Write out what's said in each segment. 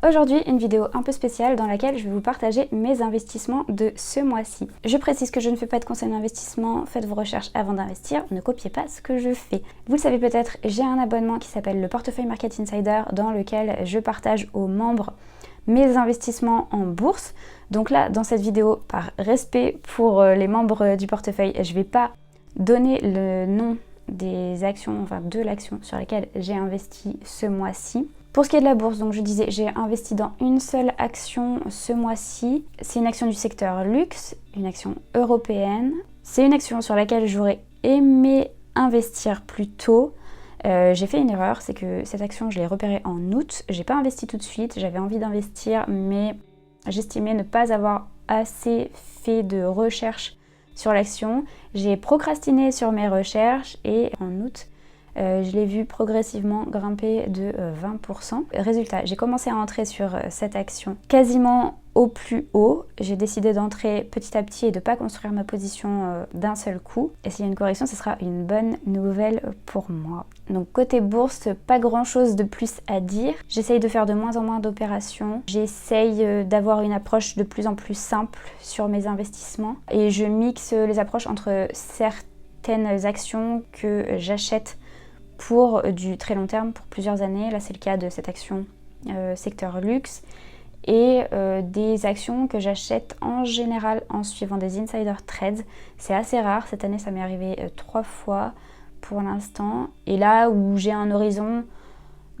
Aujourd'hui, une vidéo un peu spéciale dans laquelle je vais vous partager mes investissements de ce mois-ci. Je précise que je ne fais pas de conseils d'investissement, faites vos recherches avant d'investir, ne copiez pas ce que je fais. Vous le savez peut-être, j'ai un abonnement qui s'appelle le Portefeuille Market Insider dans lequel je partage aux membres mes investissements en bourse. Donc là, dans cette vidéo, par respect pour les membres du portefeuille, je ne vais pas donner le nom des actions, enfin de l'action sur laquelle j'ai investi ce mois-ci. Pour ce qui est de la bourse, donc je disais, j'ai investi dans une seule action ce mois-ci. C'est une action du secteur luxe, une action européenne. C'est une action sur laquelle j'aurais aimé investir plus tôt. J'ai fait une erreur, c'est que cette action, je l'ai repérée en août. J'ai pas investi tout de suite, j'avais envie d'investir, mais j'estimais ne pas avoir assez fait de recherche sur l'action. J'ai procrastiné sur mes recherches et en août, je l'ai vu progressivement grimper de 20%. Résultat, j'ai commencé à entrer sur cette action quasiment au plus haut. J'ai décidé d'entrer petit à petit et de ne pas construire ma position d'un seul coup. Et s'il y a une correction, ce sera une bonne nouvelle pour moi. Donc côté bourse, pas grand chose de plus à dire. J'essaye de faire de moins en moins d'opérations. J'essaye d'avoir une approche de plus en plus simple sur mes investissements. Et je mixe les approches entre certaines actions que j'achète pour du très long terme, pour plusieurs années. Là, c'est le cas de cette action secteur luxe. Et des actions que j'achète en général en suivant des insider trades. C'est assez rare. Cette année, ça m'est arrivé 3 fois pour l'instant. Et là où j'ai un horizon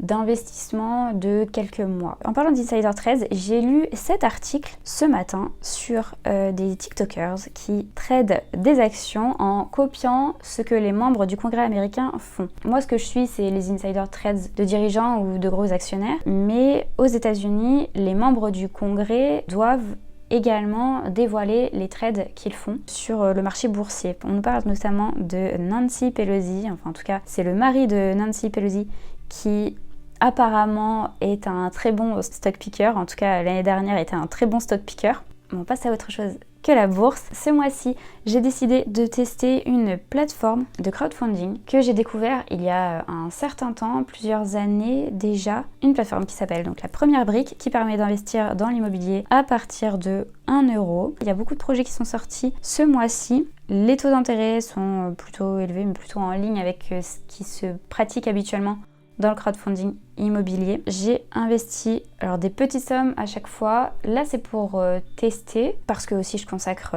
d'investissement de quelques mois. En parlant d'insider trades, j'ai lu cet article ce matin sur des TikTokers qui tradent des actions en copiant ce que les membres du Congrès américain font. Moi, ce que je suis, c'est les insider trades de dirigeants ou de gros actionnaires. Mais aux États-Unis, les membres du Congrès doivent également dévoiler les trades qu'ils font sur le marché boursier. On nous parle notamment de Nancy Pelosi, enfin en tout cas, c'est le mari de Nancy Pelosi qui apparemment est un très bon stock picker, en tout cas l'année dernière était un très bon stock picker. On passe à autre chose que la bourse. Ce mois-ci, j'ai décidé de tester une plateforme de crowdfunding que j'ai découvert il y a un certain temps, plusieurs années déjà. Une plateforme qui s'appelle donc La Première Brique, qui permet d'investir dans l'immobilier à partir de 1 €. Il y a beaucoup de projets qui sont sortis ce mois-ci. Les taux d'intérêt sont plutôt élevés, mais plutôt en ligne avec ce qui se pratique habituellement dans le crowdfunding immobilier. J'ai investi alors des petites sommes à chaque fois. Là, c'est pour tester parce que aussi je consacre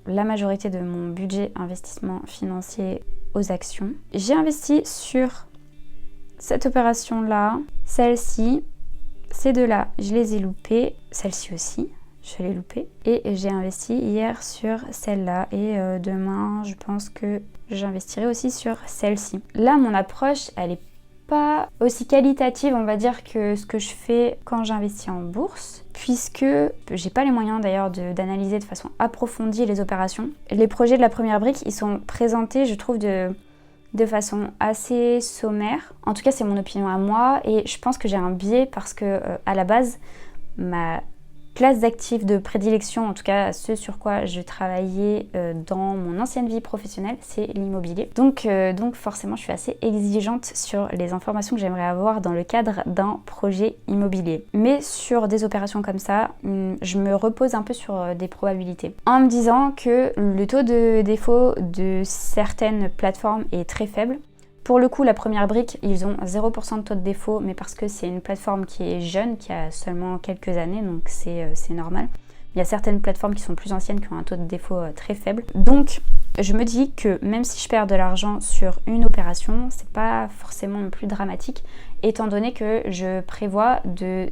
la majorité de mon budget investissement financier aux actions. J'ai investi sur cette opération-là, celle-ci, ces deux-là, je les ai loupées, celle-ci aussi. Je l'ai loupée. Et j'ai investi hier sur celle-là. Et demain, je pense que j'investirai aussi sur celle-ci. Là, mon approche, elle est pas aussi qualitative, on va dire, que ce que je fais quand j'investis en bourse, puisque j'ai pas les moyens d'ailleurs d'analyser de façon approfondie les opérations. Les projets de La Première Brique, ils sont présentés, je trouve, de façon assez sommaire. En tout cas, c'est mon opinion à moi, et je pense que j'ai un biais parce que à la base, ma classe d'actifs de prédilection, en tout cas ce sur quoi je travaillais dans mon ancienne vie professionnelle, c'est l'immobilier. Donc forcément je suis assez exigeante sur les informations que j'aimerais avoir dans le cadre d'un projet immobilier. Mais sur des opérations comme ça, je me repose un peu sur des probabilités. En me disant que le taux de défaut de certaines plateformes est très faible. Pour le coup, La Première Brique, ils ont 0% de taux de défaut, mais parce que c'est une plateforme qui est jeune, qui a seulement quelques années, donc c'est normal. Il y a certaines plateformes qui sont plus anciennes, qui ont un taux de défaut très faible. Donc, je me dis que même si je perds de l'argent sur une opération, c'est pas forcément non plus dramatique, étant donné que je prévois de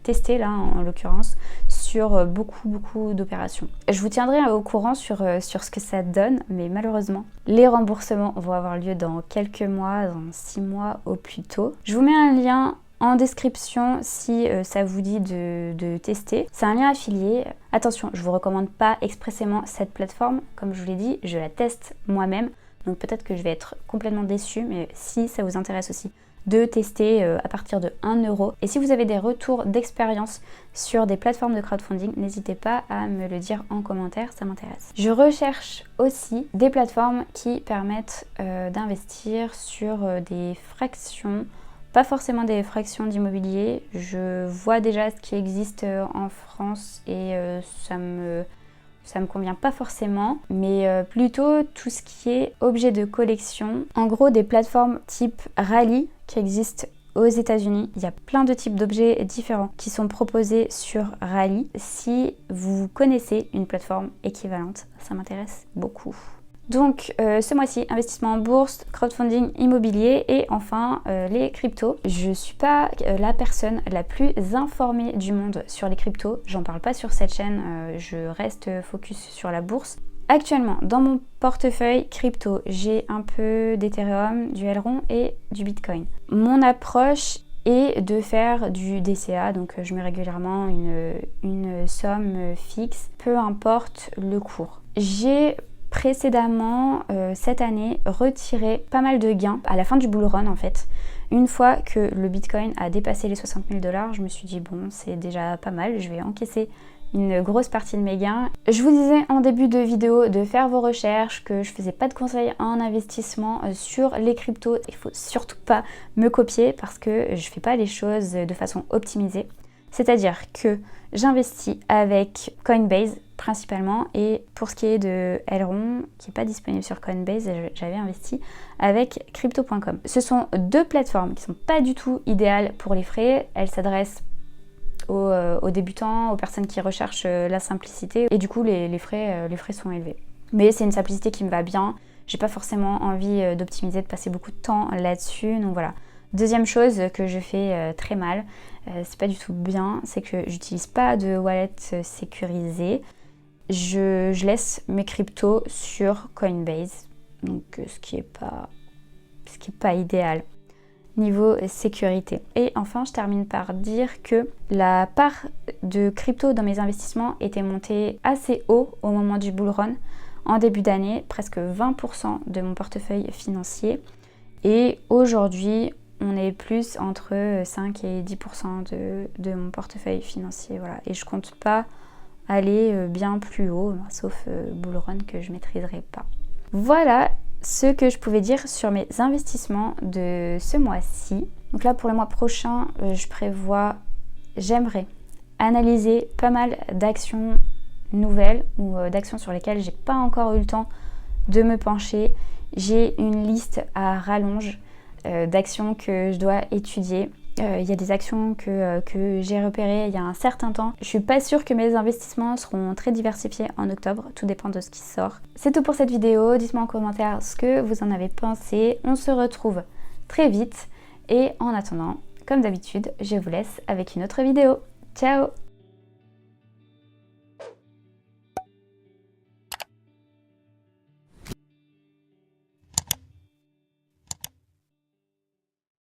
tester, là en l'occurrence, sur beaucoup d'opérations. Je vous tiendrai au courant sur ce que ça donne, mais malheureusement, les remboursements vont avoir lieu dans quelques mois, dans 6 mois au plus tôt. Je vous mets un lien en description si ça vous dit de tester. C'est un lien affilié. Attention, je ne vous recommande pas expressément cette plateforme. Comme je vous l'ai dit, je la teste moi-même. Donc peut-être que je vais être complètement déçue, mais si ça vous intéresse aussi de tester à partir de 1 €. Et si vous avez des retours d'expérience sur des plateformes de crowdfunding, n'hésitez pas à me le dire en commentaire, ça m'intéresse. Je recherche aussi des plateformes qui permettent d'investir sur des fractions pas forcément des fractions d'immobilier. Je vois déjà ce qui existe en France et ça me convient pas forcément, mais plutôt tout ce qui est objet de collection. En gros, des plateformes type Rally qui existent aux États-Unis. Il y a plein de types d'objets différents qui sont proposés sur Rally. Si vous connaissez une plateforme équivalente, ça m'intéresse beaucoup. Donc ce mois-ci, investissement en bourse, crowdfunding immobilier et enfin les cryptos. Je suis pas la personne la plus informée du monde sur les cryptos. J'en parle pas sur cette chaîne, je reste focus sur la bourse. Actuellement, dans mon portefeuille crypto, j'ai un peu d'Ethereum, du Elrond et du Bitcoin. Mon approche est de faire du DCA, donc je mets régulièrement une somme fixe, peu importe le cours. J'ai précédemment, cette année, retiré pas mal de gains à la fin du bull run en fait. Une fois que le Bitcoin a dépassé les 60 000 $, je me suis dit bon, c'est déjà pas mal, je vais encaisser une grosse partie de mes gains. Je vous disais en début de vidéo de faire vos recherches, que je faisais pas de conseils en investissement sur les cryptos. Il faut surtout pas me copier parce que je fais pas les choses de façon optimisée. C'est-à-dire que j'investis avec Coinbase principalement et pour ce qui est de Elrond, qui n'est pas disponible sur Coinbase, j'avais investi avec Crypto.com. Ce sont deux plateformes qui ne sont pas du tout idéales pour les frais. Elles s'adressent aux débutants, aux personnes qui recherchent la simplicité et du coup les frais sont élevés. Mais c'est une simplicité qui me va bien. J'ai pas forcément envie d'optimiser, de passer beaucoup de temps là-dessus, donc voilà. Deuxième chose que je fais très mal, c'est pas du tout bien, c'est que j'utilise pas de wallet sécurisé. Je laisse mes cryptos sur Coinbase, donc ce qui est pas idéal niveau sécurité. Et enfin, je termine par dire que la part de crypto dans mes investissements était montée assez haut au moment du bull run en début d'année, presque 20% de mon portefeuille financier. Et aujourd'hui, on est plus entre 5 et 10% de mon portefeuille financier. Voilà. Et je compte pas aller bien plus haut, sauf bull run que je maîtriserai pas. Voilà ce que je pouvais dire sur mes investissements de ce mois-ci. Donc là, pour le mois prochain, j'aimerais analyser pas mal d'actions nouvelles ou d'actions sur lesquelles j'ai pas encore eu le temps de me pencher. J'ai une liste à rallonge d'actions que je dois étudier. Il y a des actions que j'ai repérées il y a un certain temps. Je suis pas sûre que mes investissements seront très diversifiés en octobre, tout dépend de ce qui sort. C'est tout pour cette vidéo, dites-moi en commentaire ce que vous en avez pensé. On se retrouve très vite et en attendant, comme d'habitude, je vous laisse avec une autre vidéo. Ciao!